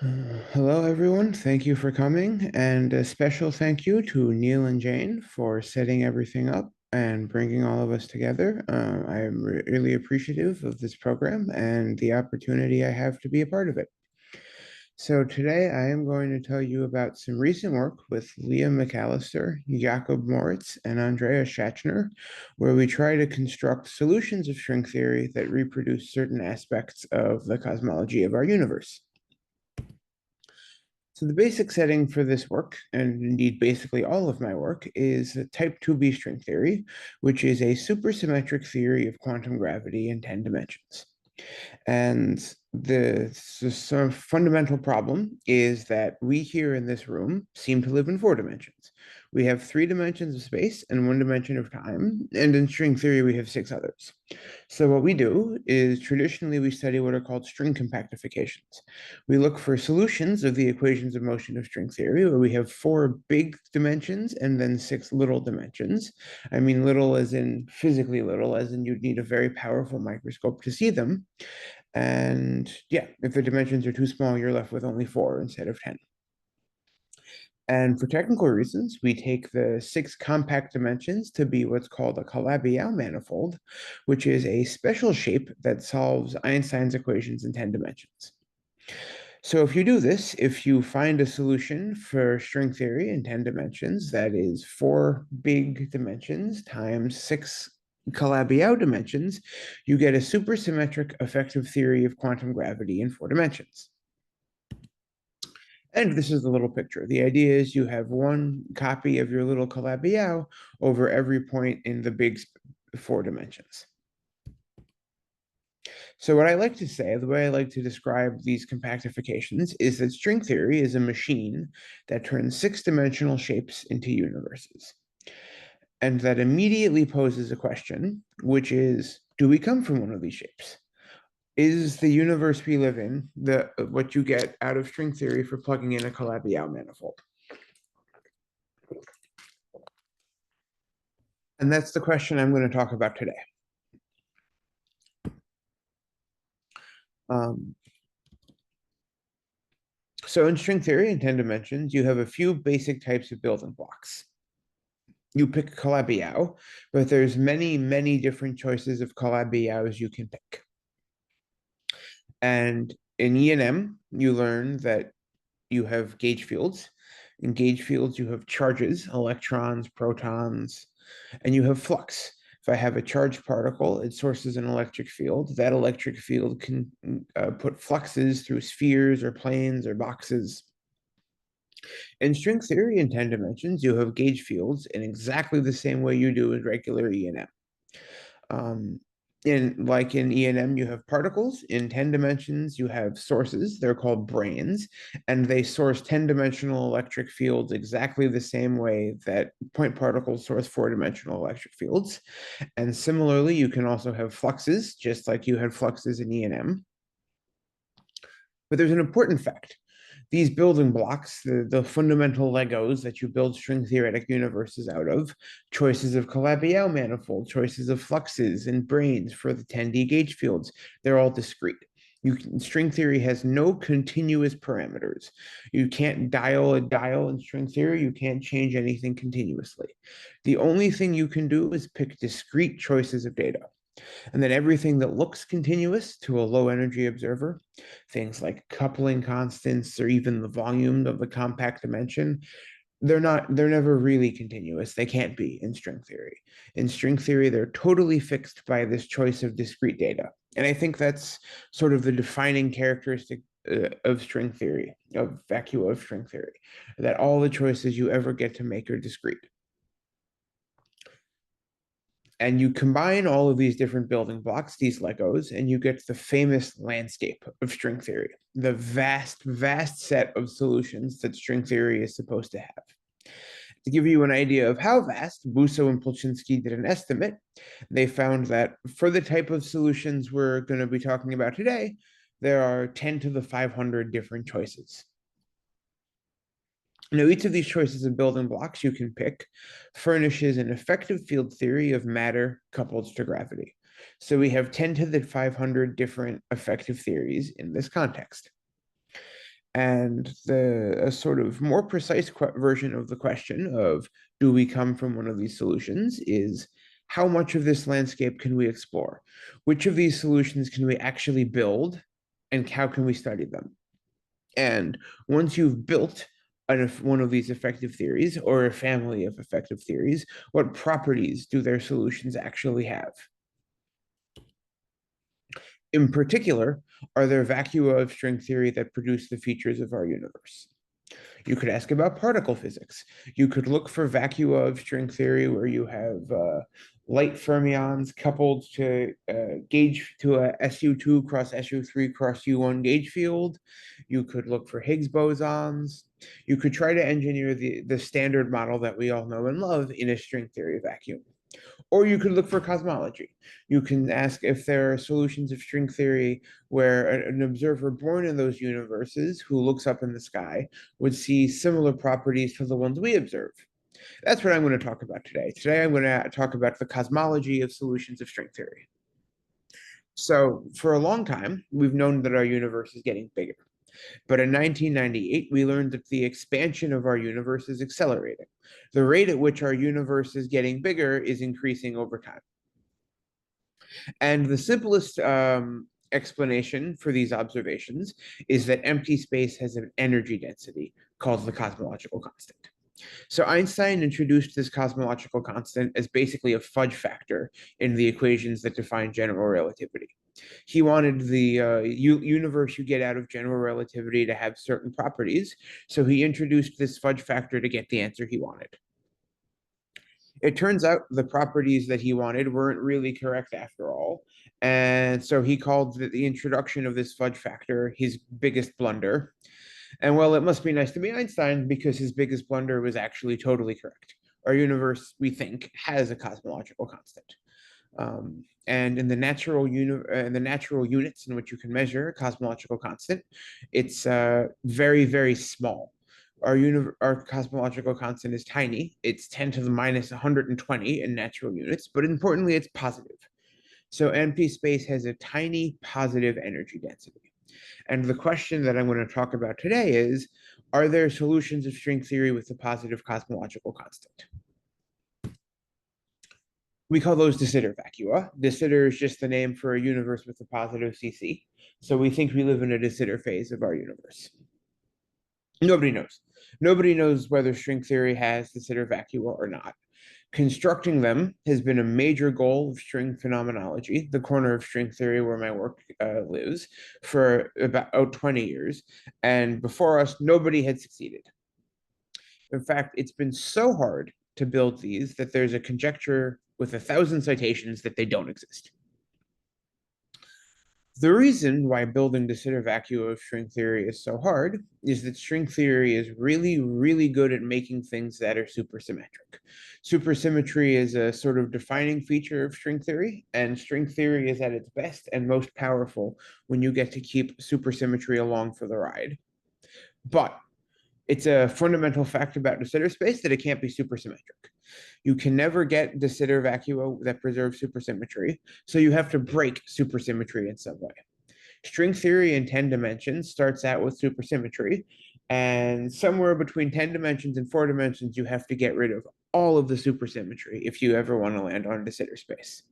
Hello, everyone. Thank you for coming, and a special thank you to Neil and Jane for setting everything up and bringing all of us together. I am really appreciative of this program and the opportunity I have to be a part of it. So today I am going to tell you about some recent work with Leah McAllister, Jakob Moritz, and Andrea Schachner, where we try to construct solutions of string theory that reproduce certain aspects of the cosmology of our universe. So the basic setting for this work, and indeed basically all of my work, is type 2b string theory, which is a supersymmetric theory of quantum gravity in 10 dimensions. And the sort of fundamental problem is that we here in this room seem to live in 4 dimensions. We have 3 dimensions of space and 1 dimension of time, and in string theory, we have 6 others. So what we do is traditionally we study what are called string compactifications. We look for solutions of the equations of motion of string theory, where we have 4 big dimensions and then 6 little dimensions. I mean little as in physically little, as in you'd need a very powerful microscope to see them. And yeah, if the dimensions are too small, you're left with only 4 instead of 10. And for technical reasons, we take the 6 compact dimensions to be what's called a Calabi-Yau manifold, which is a special shape that solves Einstein's equations in 10 dimensions. So if you do this, if you find a solution for string theory in 10 dimensions, that is 4 big dimensions times 6 Calabi-Yau dimensions, you get a supersymmetric effective theory of quantum gravity in 4 dimensions. And this is the little picture. The idea is you have one copy of your little Calabi-Yau over every point in the big 4 dimensions. So what I like to say, the way I like to describe these compactifications is that string theory is a machine that turns 6 dimensional shapes into universes. And that immediately poses a question, which is, do we come from one of these shapes? Is the universe we live in what you get out of string theory for plugging in a Calabi-Yau manifold? And that's the question I'm going to talk about today. Um, so in string theory in 10 dimensions, you have a few basic types of building blocks. You pick Calabi-Yau, but there's many, many different choices of Calabi-Yaus you can pick. And in E&M, you learn that you have gauge fields. In gauge fields, you have charges, electrons, protons, and you have flux. If I have a charged particle, it sources an electric field. That electric field can put fluxes through spheres or planes or boxes. In string theory in 10 dimensions, you have gauge fields in exactly the same way you do in regular E&M. Like in E&M, you have particles. In 10 dimensions, you have sources. They're called branes, and they source 10-dimensional electric fields exactly the same way that point particles source 4-dimensional electric fields. And similarly, you can also have fluxes, just like you had fluxes in E&M. But there's an important fact. These building blocks, the fundamental Legos that you build string theoretic universes out of, choices of Calabi-Yau manifold, choices of fluxes and branes for the 10D gauge fields, they're all discrete. String theory has no continuous parameters. You can't dial a dial in string theory. You can't change anything continuously. The only thing you can do is pick discrete choices of data. And then everything that looks continuous to a low energy observer, things like coupling constants or even the volume of the compact dimension, they're never really continuous. They can't be in string theory. In string theory, they're totally fixed by this choice of discrete data. And I think that's sort of the defining characteristic of string theory, of vacua of string theory, that all the choices you ever get to make are discrete. And you combine all of these different building blocks, these Legos, and you get the famous landscape of string theory, the vast, vast set of solutions that string theory is supposed to have. To give you an idea of how vast, Busso and Polchinski did an estimate. They found that for the type of solutions we're going to be talking about today, there are 10 to the 500 different choices. Now, each of these choices of building blocks you can pick furnishes an effective field theory of matter coupled to gravity. So we have 10 to the 500 different effective theories in this context. And a sort of more precise version of the question of do we come from one of these solutions is how much of this landscape can we explore? Which of these solutions can we actually build, and how can we study them? And once you've built one of these effective theories or a family of effective theories, what properties do their solutions actually have? In particular, are there vacua of string theory that produce the features of our universe? You could ask about particle physics. You could look for vacua of string theory where you have light fermions coupled to gauge to a SU2 cross SU3 cross U1 gauge field. You could look for Higgs bosons. You could try to engineer the standard model that we all know and love in a string theory vacuum. Or you could look for cosmology. You can ask if there are solutions of string theory where an observer born in those universes who looks up in the sky would see similar properties to the ones we observe. That's what I'm going to talk about today. Today, I'm going to talk about the cosmology of solutions of string theory. So, for a long time, we've known that our universe is getting bigger. But in 1998, we learned that the expansion of our universe is accelerating. The rate at which our universe is getting bigger is increasing over time. And the simplest explanation for these observations is that empty space has an energy density called the cosmological constant. So Einstein introduced this cosmological constant as basically a fudge factor in the equations that define general relativity. He wanted the universe you get out of general relativity to have certain properties, so he introduced this fudge factor to get the answer he wanted. It turns out the properties that he wanted weren't really correct after all. And so he called the introduction of this fudge factor his biggest blunder. And well, it must be nice to be Einstein because his biggest blunder was actually totally correct. Our universe, we think, has a cosmological constant. And in the natural units in which you can measure a cosmological constant, it's very, very small. Our cosmological constant is tiny. It's 10 to the minus 120 in natural units, but importantly, it's positive. So empty space has a tiny positive energy density. And the question that I'm going to talk about today is, are there solutions of string theory with a positive cosmological constant? We call those de Sitter vacua. De Sitter is just the name for a universe with a positive CC. So we think we live in a de Sitter phase of our universe. Nobody knows. Nobody knows whether string theory has de Sitter vacua or not. Constructing them has been a major goal of string phenomenology, the corner of string theory where my work lives, for about 20 years. And before us, nobody had succeeded. In fact, it's been so hard to build these that there's a conjecture with 1,000 citations that they don't exist. The reason why building de Sitter vacua of string theory is so hard is that string theory is really, really good at making things that are supersymmetric. Supersymmetry is a sort of defining feature of string theory, and string theory is at its best and most powerful when you get to keep supersymmetry along for the ride. But it's a fundamental fact about de Sitter space that it can't be supersymmetric. You can never get de Sitter vacua that preserves supersymmetry, so you have to break supersymmetry in some way. String theory in 10 dimensions starts out with supersymmetry, and somewhere between 10 dimensions and 4 dimensions, you have to get rid of all of the supersymmetry if you ever want to land on de Sitter space.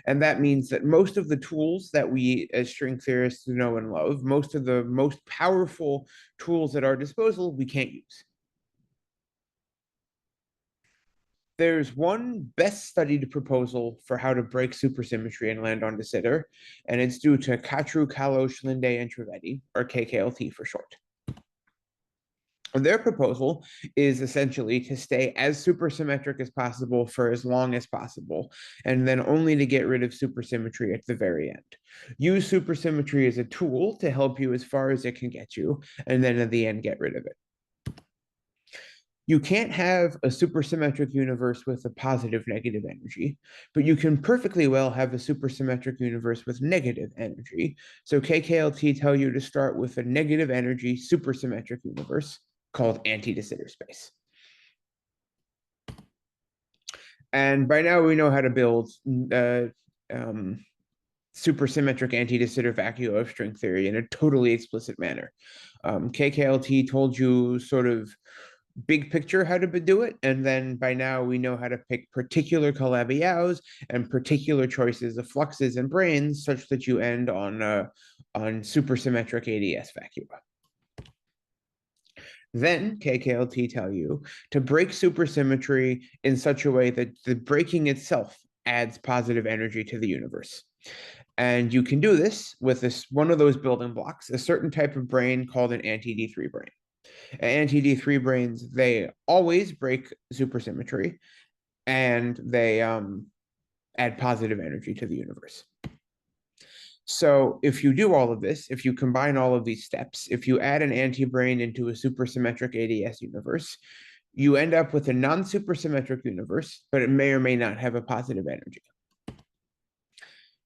And that means that most of the tools that we as string theorists know and love, most of the most powerful tools at our disposal, we can't use. There's one best studied proposal for how to break supersymmetry and land on de Sitter, and it's due to Katru, Kalos, Linde, and Trivedi, or KKLT for short. Their proposal is essentially to stay as supersymmetric as possible for as long as possible, and then only to get rid of supersymmetry at the very end. Use supersymmetry as a tool to help you as far as it can get you, and then at the end, get rid of it. You can't have a supersymmetric universe with a positive negative energy, but you can perfectly well have a supersymmetric universe with negative energy. So KKLT tell you to start with a negative energy supersymmetric universe called anti-de Sitter space. And by now we know how to build supersymmetric anti-de Sitter vacua of string theory in a totally explicit manner. KKLT told you sort of big picture how to do it, and then by now we know how to pick particular Calabi-Yaos and particular choices of fluxes and branes such that you end on supersymmetric ADS vacua. Then KKLT tell you to break supersymmetry in such a way that the breaking itself adds positive energy to the universe. And you can do this with one of those building blocks, a certain type of brane called an anti-D3 brane. Anti-D3 branes, they always break supersymmetry, and they add positive energy to the universe. So if you do all of this, if you combine all of these steps, if you add an anti-brane into a supersymmetric ADS universe, you end up with a non-supersymmetric universe, but it may or may not have a positive energy.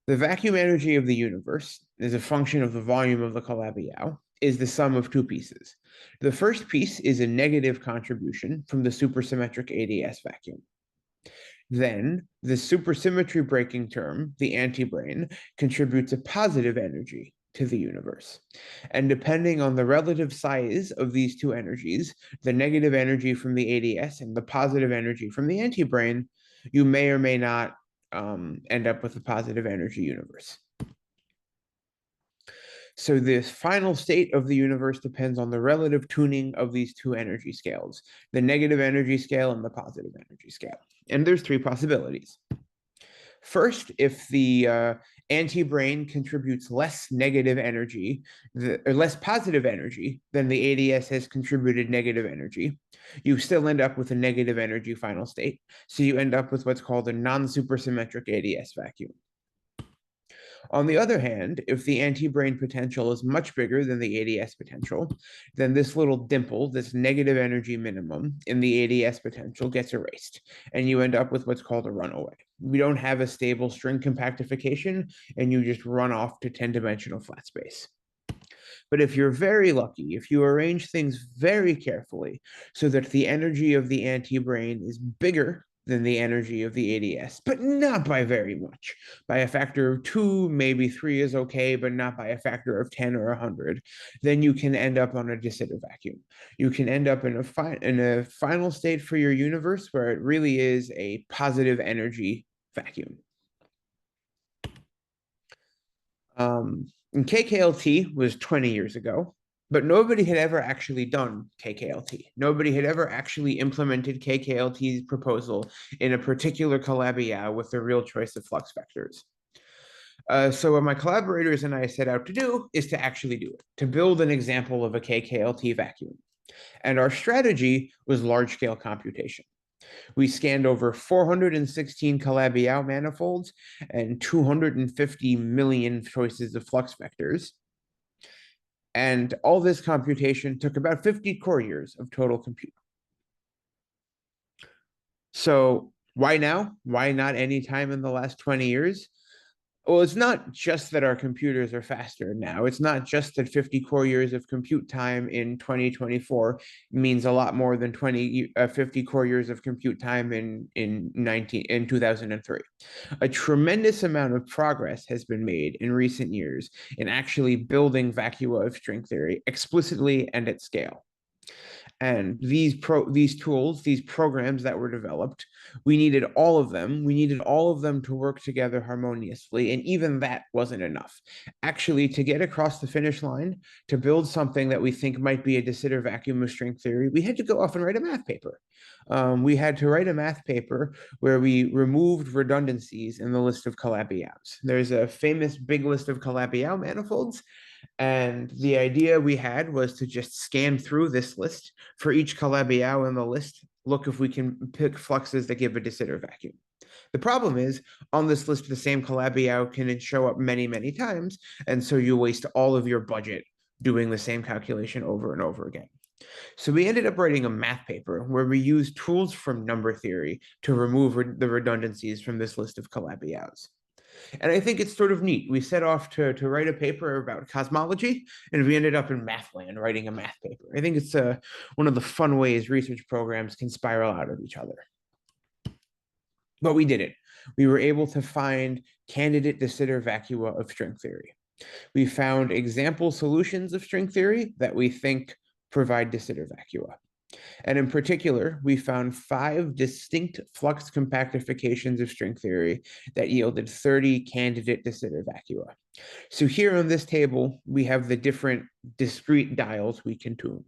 The vacuum energy of the universe is a function of the volume of the Calabi-Yau, is the sum of two pieces. The first piece is a negative contribution from the supersymmetric ADS vacuum. Then the supersymmetry breaking term, the anti-brane, contributes a positive energy to the universe. And depending on the relative size of these two energies, the negative energy from the ADS and the positive energy from the anti-brane, you may or may not end up with a positive energy universe. So this final state of the universe depends on the relative tuning of these two energy scales, the negative energy scale and the positive energy scale. And there's three possibilities. First, if the anti-brane contributes less negative energy, or less positive energy than the ADS has contributed negative energy, you still end up with a negative energy final state. So you end up with what's called a non-supersymmetric ADS vacuum. On the other hand, if the anti-brane potential is much bigger than the ADS potential, then this little dimple, this negative energy minimum in the ADS potential gets erased, and you end up with what's called a runaway. We don't have a stable string compactification, and you just run off to 10-dimensional flat space. But if you're very lucky, if you arrange things very carefully so that the energy of the anti-brane is bigger than the energy of the ADS, but not by very much. By a factor of 2, maybe 3 is okay, but not by a factor of 10 or 100, then you can end up on a de Sitter vacuum. You can end up in a final state for your universe where it really is a positive energy vacuum. And KKLT was 20 years ago, but nobody had ever actually done KKLT. Nobody had ever actually implemented KKLT's proposal in a particular Calabi-Yau with a real choice of flux vectors. So what my collaborators and I set out to do is to actually do it, to build an example of a KKLT vacuum. And our strategy was large-scale computation. We scanned over 416 Calabi-Yau manifolds and 250 million choices of flux vectors. And all this computation took about 50 core years of total compute. So why now? Why not any time in the last 20 years? Well, it's not just that our computers are faster now. It's not just that 50 core years of compute time in 2024 means a lot more than 50 core years of compute time in 2003. A tremendous amount of progress has been made in recent years in actually building vacua of string theory explicitly and at scale. And these tools, these programs that were developed, we needed all of them. We needed all of them to work together harmoniously. And even that wasn't enough. Actually, to get across the finish line, to build something that we think might be a de Sitter vacuum of string theory, we had to go off and write a math paper. We had to write a math paper where we removed redundancies in the list of Calabi-Yaus. There's a famous big list of Calabi-Yau manifolds. And the idea we had was to just scan through this list for each Calabi-Yau in the list, look if we can pick fluxes that give a de Sitter vacuum. The problem is, on this list, the same Calabi-Yau can show up many, many times, and so you waste all of your budget doing the same calculation over and over again. So we ended up writing a math paper where we used tools from number theory to remove the redundancies from this list of Calabi-Yaus. And I think it's sort of neat. We set off to write a paper about cosmology, and we ended up in math land writing a math paper. I think it's one of the fun ways research programs can spiral out of each other. But we did it. We were able to find candidate de Sitter vacua of string theory. We found example solutions of string theory that we think provide de Sitter vacua. And in particular, we found 5 distinct flux compactifications of string theory that yielded 30 candidate de Sitter vacua. So here on this table, we have the different discrete dials we can tune.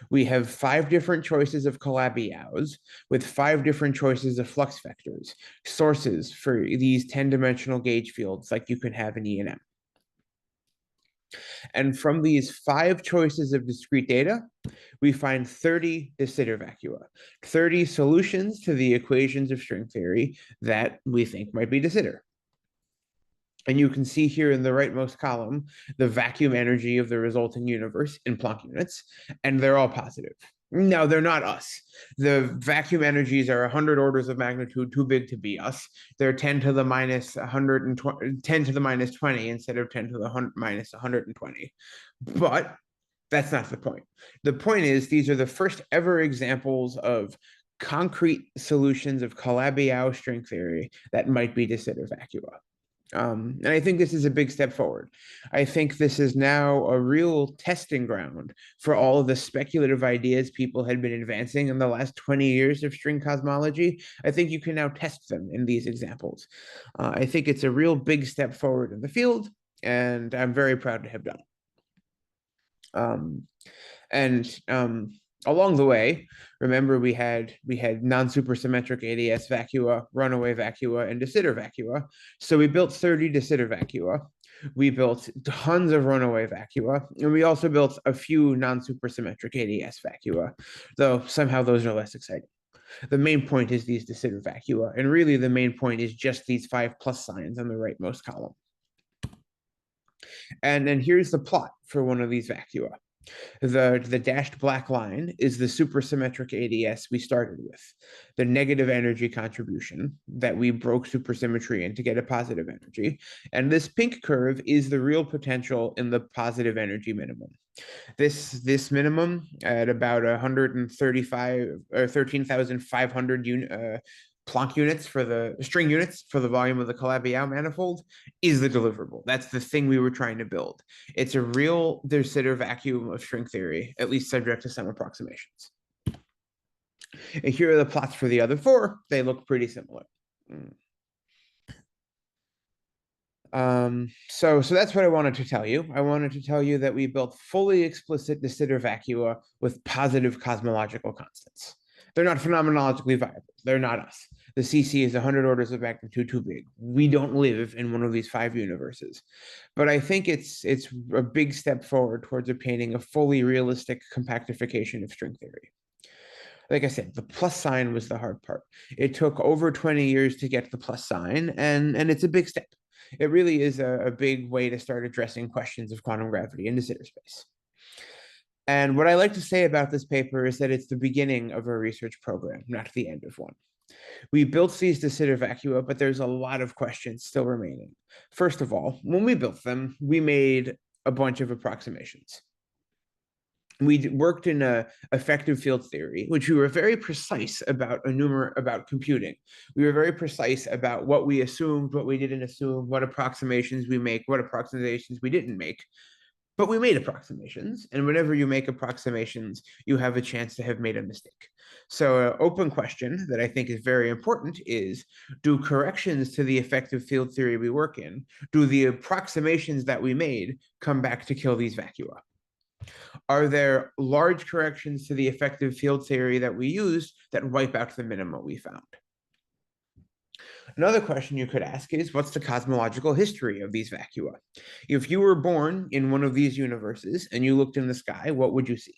We have 5 different choices of Calabi-Yaos with 5 different choices of flux vectors, sources for these 10-dimensional gauge fields like you can have in E&M. And from these 5 choices of discrete data, we find 30 de Sitter vacua, 30 solutions to the equations of string theory that we think might be de Sitter. And you can see here in the rightmost column the vacuum energy of the resulting universe in Planck units, and they're all positive. No, they're not us. The vacuum energies are 100 orders of magnitude too big to be us. They're 10 to the minus 120, 10 to the minus 20 instead of 10 to the minus 120. But that's not the point. The point is these are the first ever examples of concrete solutions of Calabi-Yau string theory that might be de Sitter vacua. And I think this is a big step forward. I think this is now a real testing ground for all of the speculative ideas people had been advancing in the last 20 years of string cosmology. I think you can now test them in these examples. I think it's a real big step forward in the field, and I'm very proud to have done it. And along the way, remember we had non-supersymmetric ADS vacua, runaway vacua, and de Sitter vacua. So we built 30 de Sitter vacua. We built tons of runaway vacua, and we also built a few non-supersymmetric ADS vacua, though somehow those are less exciting. The main point is these de Sitter vacua, and really the main point is just these 5 plus signs on the rightmost column. And then here's the plot for one of these vacua. The dashed black line is the supersymmetric ADS we started with, the negative energy contribution that we broke supersymmetry in to get a positive energy. And this pink curve is the real potential in the positive energy minimum. This minimum at about 135 or 13,500 Planck units for the string units for the volume of the Calabi-Yau manifold is the deliverable. That's the thing we were trying to build. It's a real de Sitter vacuum of string theory, at least subject to some approximations. And here are the plots for the other 4. They look pretty similar. So that's what I wanted to tell you. I wanted to tell you that we built fully explicit de Sitter vacua with positive cosmological constants. They're not phenomenologically viable. They're not us. The CC is 100 orders of magnitude too big. We don't live in one of these 5 universes. But I think it's a big step forward towards obtaining a fully realistic compactification of string theory. Like I said, the plus sign was the hard part. It took over 20 years to get the plus sign, and it's a big step. It really is a big way to start addressing questions of quantum gravity in de Sitter space. And what I like to say about this paper is that it's the beginning of a research program, not the end of one. We built these de Sitter vacua, but there's a lot of questions still remaining. First of all, when we built them, we made a bunch of approximations. We worked in effective field theory, which we were very precise about about computing. We were very precise about what we assumed, what we didn't assume, what approximations we make, what approximations we didn't make. But we made approximations, and whenever you make approximations, you have a chance to have made a mistake. So an open question that I think is very important is, do corrections to the effective field theory we work in, do the approximations that we made come back to kill these vacua? Are there large corrections to the effective field theory that we used that wipe out the minima we found? Another question you could ask is, what's the cosmological history of these vacua? If you were born in one of these universes and you looked in the sky, what would you see?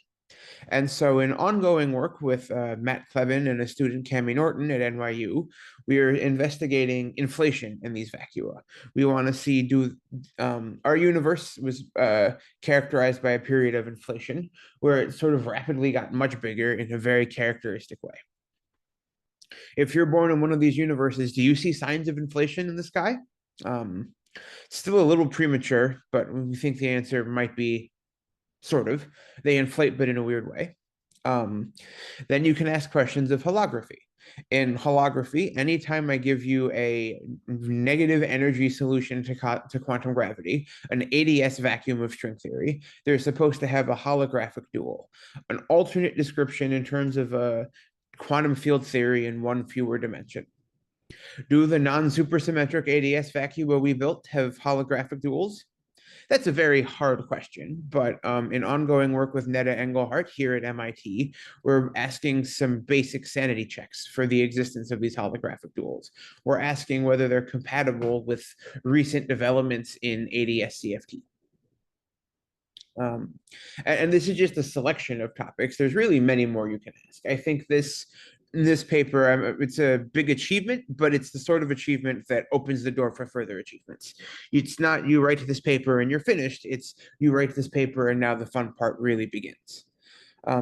And so in ongoing work with Matt Klebin and a student, Cami Norton at NYU, we are investigating inflation in these vacua. We want to see, our universe was characterized by a period of inflation where it sort of rapidly got much bigger in a very characteristic way. If you're born in one of these universes, do you see signs of inflation in the sky? Still a little premature, but we think the answer might be sort of. They inflate, but in a weird way. Then you can ask questions of holography. In holography, anytime I give you a negative energy solution to quantum gravity, an ADS vacuum of string theory, they're supposed to have a holographic dual, an alternate description in terms of a quantum field theory in one fewer dimension. Do the non-supersymmetric ADS vacua we built have holographic duals? That's a very hard question, but in ongoing work with Netta Engelhardt here at MIT, we're asking some basic sanity checks for the existence of these holographic duals. We're asking whether they're compatible with recent developments in ADS CFT. Um, and this is just a selection of topics. There's really many more you can ask. I think this paper, it's a big achievement, but it's the sort of achievement that opens the door for further achievements. It's not you write this paper and you're finished. It's you write this paper and now the fun part really begins.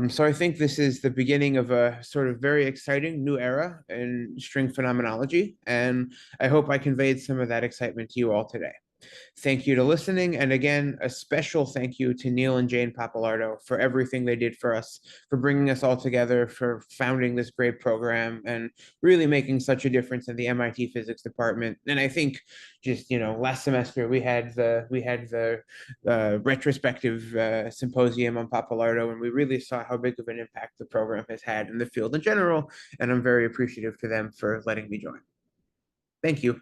So I think this is the beginning of a sort of very exciting new era in string phenomenology, and I hope I conveyed some of that excitement to you all today. Thank you to listening. And again, a special thank you to Neil and Jane Pappalardo for everything they did for us, for bringing us all together, for founding this great program, and really making such a difference in the MIT physics department. And I think just, last semester we had the retrospective symposium on Pappalardo, and we really saw how big of an impact the program has had in the field in general. And I'm very appreciative to them for letting me join. Thank you.